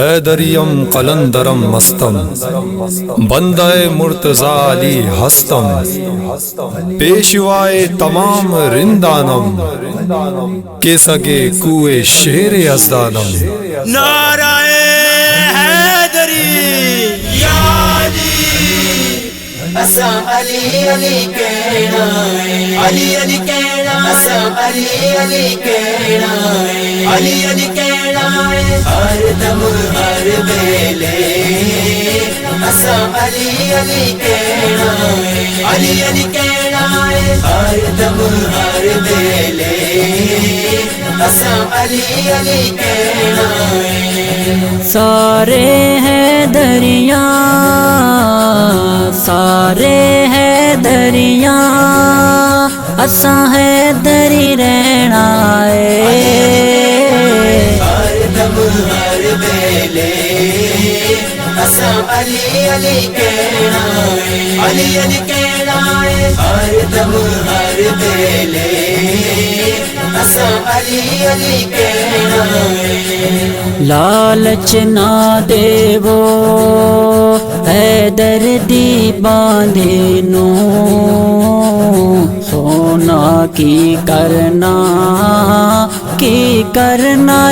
حیدریم قلندرم مستم بندہ مرتضیٰ علی ہستم پیشوائے تمام رندانم کے سگے کوئے شیر یزدانم نعرہ حیدری یا علی اساں علی علی کہنا ہے، علی علی کہنا، اساں علی علی کہنا ہے، علی علی کہنا ہے ہر دم ہر ویلے، اساں علی علی کہنا ہے، علی علی کہنا ہے ہر دم ہر ویلے، اساں علی علی کہنا ہے۔ سارے ہیں دریا، سارے ہیں دریا، اساں ہے دری رہنا ہے، ہر دم ہر ویلے اساں علی علی کہنا ہے، علی علی کہنا ہے ہر دم ہر ویلے اساں علی علی کہنا ہے۔ لالچ نہ دیو حیدر دی باندھے نو، سونا کی کرنا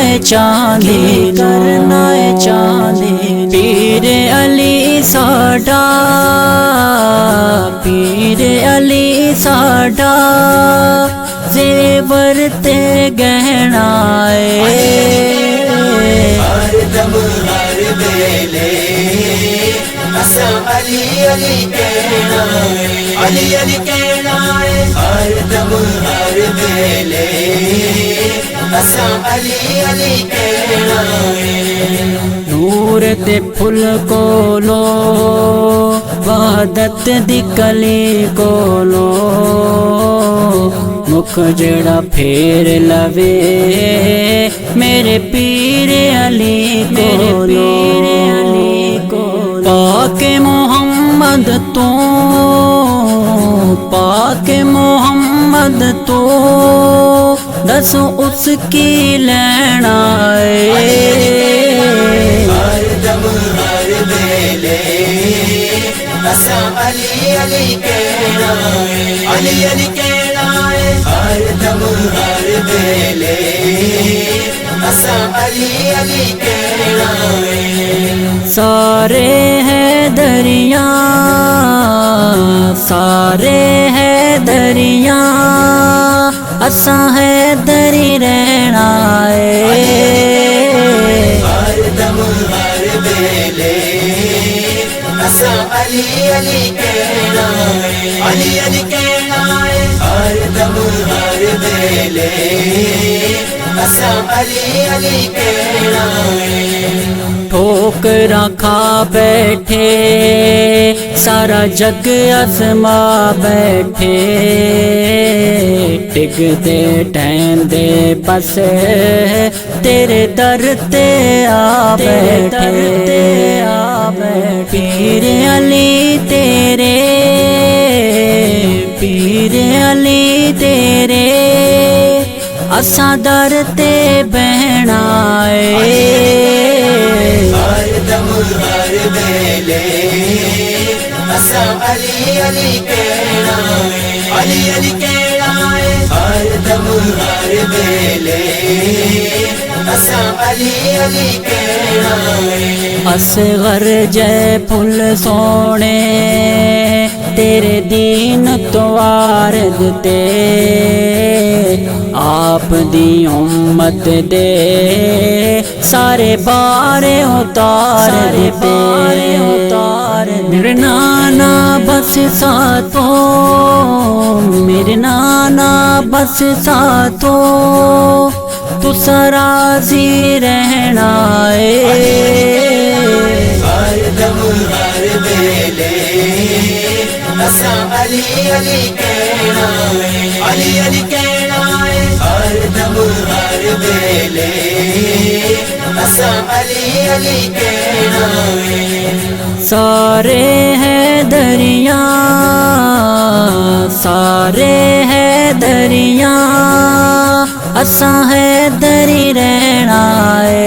ہے چاندی، کرنا ہے چاندی، پیر علی ساڈا، پیر علی ساڈا زیور تے گہنا ہے، ہر دم ہر ویلے اساں علی علی کہنا ہے، علی علی کہنا ہے ہر دم ہر ویلے اساں علی علی کہنا ہے۔ نور تے پھل کولو وحدت دی کلی کولو، مکھ جڑا پھیر لوے میرے پیر علی کو، پاک محمد تو، پاک محمد تو دس اس کی لینا ہے، ہر دم ہر ویلے اساں علی علی کہنا ہے، علی علی کہنا ہے ہر دم ہر ویلے اساں علی علی کہنا ہے۔ سارے ہیں دریا، سارے ہیں دریا، اساں ہے دری رہنا ہے، ہر دم ہر ویلے اساں علی علی کہنا ہے، علی علی کہنا ہے ہر دم ہر ویلے اساں علی علی کہنا ہے۔ ٹھوکراں کھا بیٹھے سارا جگ آزما بیٹھے، ٹکتے ٹہندے بس تیرے در تے آ بیٹھے، پیر علی تیرے، پیر علی تیرے اساں در تے بہنا ہے، ہر دم ہر ویلے اساں علی علی کہنا ہے، علی علی کہنا ہے ہر دم ہر ویلے اساں علی علی کہنا ہے۔ اصغر جے پھل سونے تیرے دین تو وارد تے، آپ دی امت دے سارے بارے اتار دیتے، میرے نانا بس ساتھوں، میرے نانا بس ساتھوں تو راضی رہنا ہے، ہر دم ہر ویلے اساں علی علی کہنا ہے، علی علی کہنا ہے ہر دم ہر ویلے اساں علی علی کہنا ہے۔ سارے ہیں دریا، سارے ہیں دریا، اساں ہے دری رہنا ہے،